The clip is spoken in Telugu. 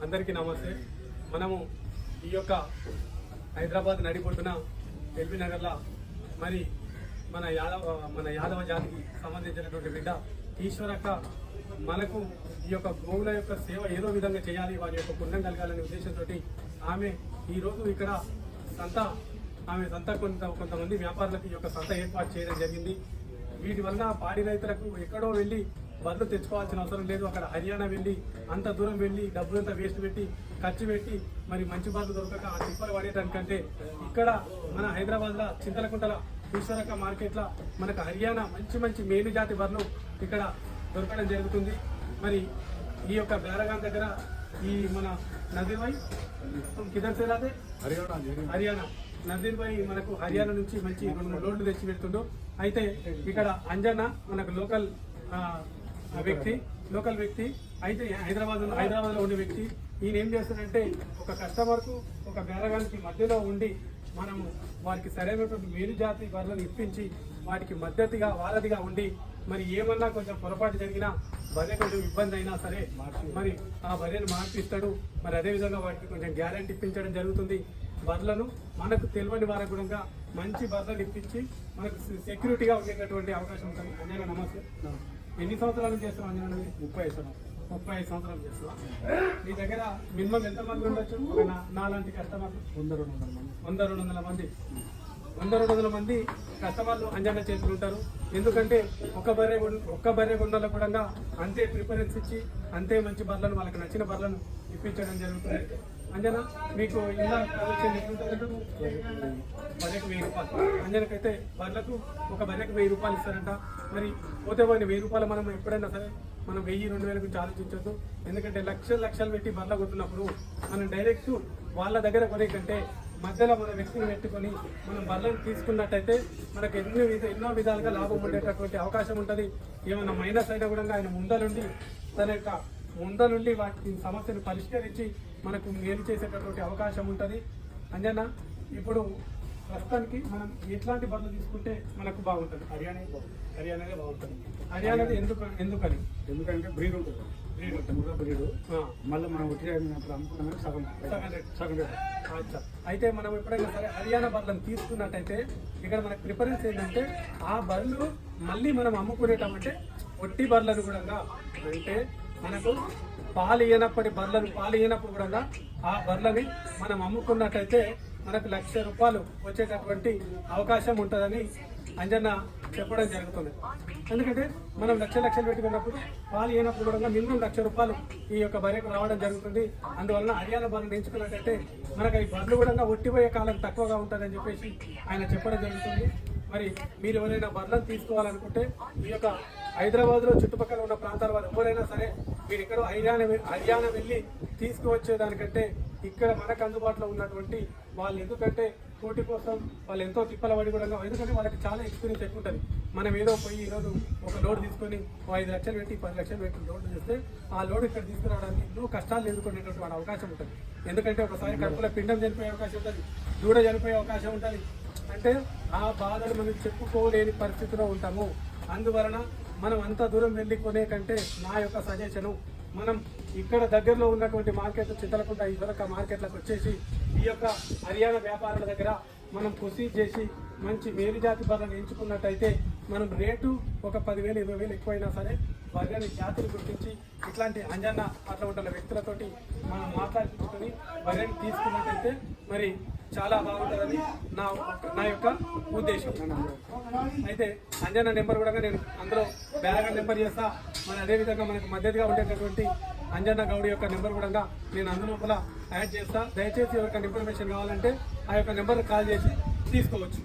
అందరికీ నమస్తే. మనము ఈ యొక్క హైదరాబాద్ నడిపోతున్న ఎల్బీ నగర్లో మరి మన యాదవ జాతికి సంబంధించినటువంటి బిడ్డ ఈశ్వరక్క మనకు ఈ యొక్క గోవుల యొక్క సేవ ఏదో విధంగా చేయాలి, వారి యొక్క పుణ్యం కలగాలనే ఉద్దేశంతో ఆమె ఈరోజు ఇక్కడ సంత కొంతమంది వ్యాపారులకు ఈ యొక్క సంత ఏర్పాటు చేయడం జరిగింది. వీటి వల్ల పాడి రైతులకు ఎక్కడో వెళ్ళి బర్రెలు తెచ్చుకోవాల్సిన అవసరం లేదు. అక్కడ హర్యానా వెళ్ళి అంత దూరం వెళ్ళి డబ్బులంతా వేస్ట్ పెట్టి ఖర్చు పెట్టి మరి మంచి బర్రెలు దొరకక ఆ తిప్పలు పడేదానికంటే ఇక్కడ మన హైదరాబాద్లో చింతలకుంటల ఈశ్వరక్క మార్కెట్లో మనకు హర్యానా మంచి మేలు జాతి బర్రెలు ఇక్కడ దొరకడం జరుగుతుంది. మరి ఈ యొక్క బేరగాన్ దగ్గర ఈ మన నదీర్భాయ్ కిదర్ సేలాదే హర్యానా నదీర్భాయ్ మనకు హర్యానా నుంచి మంచి 2-3 లోడ్లు తెచ్చి పెడుతుండో. అయితే ఇక్కడ అంజన్న మనకు లోకల్ వ్యక్తి అయితే హైదరాబాద్లో ఉండే వ్యక్తి. ఈయన ఏం చేస్తాడంటే ఒక కస్టమర్కు ఒక బేరగానికి మధ్యలో ఉండి మనము వారికి సరైనటువంటి మేలు జాతి బర్రెలను ఇప్పించి వాటికి మద్దతుగా వారధిగా ఉండి మరి ఏమన్నా కొంచెం పొరపాటు జరిగినా బర్రె కొంచెం ఇబ్బంది అయినా సరే మరి ఆ బర్రెను మార్పిస్తాడు. మరి అదేవిధంగా వాటికి కొంచెం గ్యారెంటీ ఇప్పించడం జరుగుతుంది. బర్రెలను మనకు తెలియని వారికి కూడా మంచి బర్రెలు ఇప్పించి మనకు సెక్యూరిటీగా ఉండేటటువంటి అవకాశం ఉంటుంది. అంజనా నమస్తే. ఎన్ని సంవత్సరాలు చేస్తున్నాం అంజనా? 35 సంవత్సరాలు చేస్తున్నాం. మీ దగ్గర మినిమం ఎంతమంది ఉండొచ్చు? నాలాంటి కస్టమర్లు 100-200 మంది. 100-200 మంది కస్టమర్లు అంజనా చేతులు ఉంటారు. ఎందుకంటే ఒక్క బర్రె గుండెలకు కూడా అంతే ప్రిఫరెన్స్ ఇచ్చి అంతే మంచి బర్రెలను వాళ్ళకి నచ్చిన బర్రెలను ఇప్పించడం జరుగుతుంది. అంజనా మీకు ఇలా బర్రెకు 1000 రూపాయలు. అంజనకైతే బర్రెలకు ఒక బర్రెకు 1000 రూపాయలు ఇస్తారంట. మరి పోతే పోయిన 1000 రూపాయలు మనం ఎప్పుడైనా సరే మనం 1000-2000 గురించి ఆలోచించొద్దు. ఎందుకంటే లక్షలు పెట్టి బర్రె కొట్టినప్పుడు మనం డైరెక్ట్ వాళ్ళ దగ్గర కొనే కంటే మధ్యలో మన వ్యక్తిని పెట్టుకొని మనం బర్రెలను తీసుకున్నట్టయితే మనకు ఎన్నో విధాలుగా లాభం ఉండేటటువంటి అవకాశం ఉంటుంది. ఏమైనా మైనస్ అయినా కూడా ఆయన ముందలుండి వాటి సమస్యను పరిష్కరించి మనకు మేలు చేసేటటువంటి అవకాశం ఉంటుంది. అంజనా ఇప్పుడు ప్రస్తుతానికి మనం ఎట్లాంటి బర్రెలు తీసుకుంటే మనకు బాగుంటుంది? హర్యానానే బాగుంటుంది. హర్యానాది ఎందుకంటే బ్రీడ్ ఉంటుంది. మళ్ళీ మనం సగం. అయితే మనం ఎప్పుడైనా సరే హర్యానా బర్రెలను తీసుకున్నట్టయితే ఇక్కడ మనకు ప్రిఫరెన్స్ ఏంటంటే ఆ బర్రెలు మళ్ళీ మనం అమ్ముకునేటమంటే ఒట్టి బర్రెలను కూడా అంటే మనకు పాలు ఇయ్యనప్పుడు కూడా ఆ బర్రెలని మనం అమ్ముకున్నట్టయితే మనకు 1,00,000 రూపాయలు వచ్చేటటువంటి అవకాశం ఉంటుందని అంజన్న చెప్పడం జరుగుతుంది. ఎందుకంటే మనం లక్షలు పెట్టుకున్నప్పుడు పాలు ఇయ్యనప్పుడు కూడా మినిమం 1,00,000 రూపాయలు ఈ యొక్క బర్రెకు రావడం జరుగుతుంది. అందువలన హర్యానా బర్రెలు ఎంచుకున్నట్టయితే మనకు ఈ బర్రెలు కూడా ఒట్టిపోయే కాలం తక్కువగా ఉంటుందని చెప్పేసి ఆయన చెప్పడం జరుగుతుంది. మరి మీరు ఎవరైనా బర్రెలను తీసుకోవాలనుకుంటే ఈ యొక్క హైదరాబాద్లో చుట్టుపక్కల ఉన్న ప్రాంతాల వారు ఎవరైనా సరే మీరు ఎక్కడో హర్యానా వెళ్ళి తీసుకువచ్చేదానికంటే ఇక్కడ మనకు అందుబాటులో ఉన్నటువంటి వాళ్ళు, ఎందుకంటే పోటీ కోసం వాళ్ళు ఎంతో తిప్పల పడి కూడా, ఎందుకంటే వాళ్ళకి చాలా ఎక్స్పీరియన్స్ ఎక్కువ ఉంటుంది. మనం ఏదో పోయి ఈరోజు ఒక లోడ్ తీసుకొని 5 లక్షలు పెట్టి 10 లక్షలు పెట్టి లోడ్ చేస్తే ఆ లోడ్ ఇక్కడ తీసుకురావడానికి ఎన్నో కష్టాలు ఎదుర్కొనేటువంటి వాడు అవకాశం ఉంటుంది. ఎందుకంటే ఒకసారి కడుపులో పిండం చనిపోయే అవకాశం ఉంటుంది, దూడ చనిపోయే అవకాశం ఉంటుంది. అంటే ఆ బాధలు మనం చెప్పుకోలేని పరిస్థితిలో ఉంటాము. అందువలన మనం అంత దూరం వెళ్ళి కొనే కంటే నా యొక్క సజెషను మనం ఇక్కడ దగ్గరలో ఉన్నటువంటి మార్కెట్ చింతలకుంట ఈశ్వరక్క మార్కెట్లకు వచ్చేసి ఈ యొక్క హర్యానా వ్యాపారుల దగ్గర మనం ప్రొసీడ్ చేసి మంచి మేలు జాతి బర్రెలను ఎంచుకున్నట్టయితే మనం రేటు ఒక 10,000-20,000 ఎక్కువైనా సరే బర్రెని జాతిని గుర్తించి ఇట్లాంటి అంజన్న అట్లా ఉంటున్న వ్యక్తులతోటి మనం మాట్లాడించుకొని బర్రెని తీసుకున్నట్టయితే మరి చాలా బాగుంటుందని నా యొక్క ఉద్దేశం. అయితే అంజనా నెంబర్ కూడా నేను అందులో బేరగా నెంబర్ చేస్తా. మరి అదేవిధంగా మనకు మద్దతుగా ఉండేటటువంటి అంజన్న గౌడి యొక్క నెంబర్ కూడా నేను అందులోపల యాడ్ చేస్తా. దయచేసి ఎవరికైనా ఇన్ఫర్మేషన్ కావాలంటే ఆ యొక్క నెంబర్ కాల్ చేసి తీసుకోవచ్చు.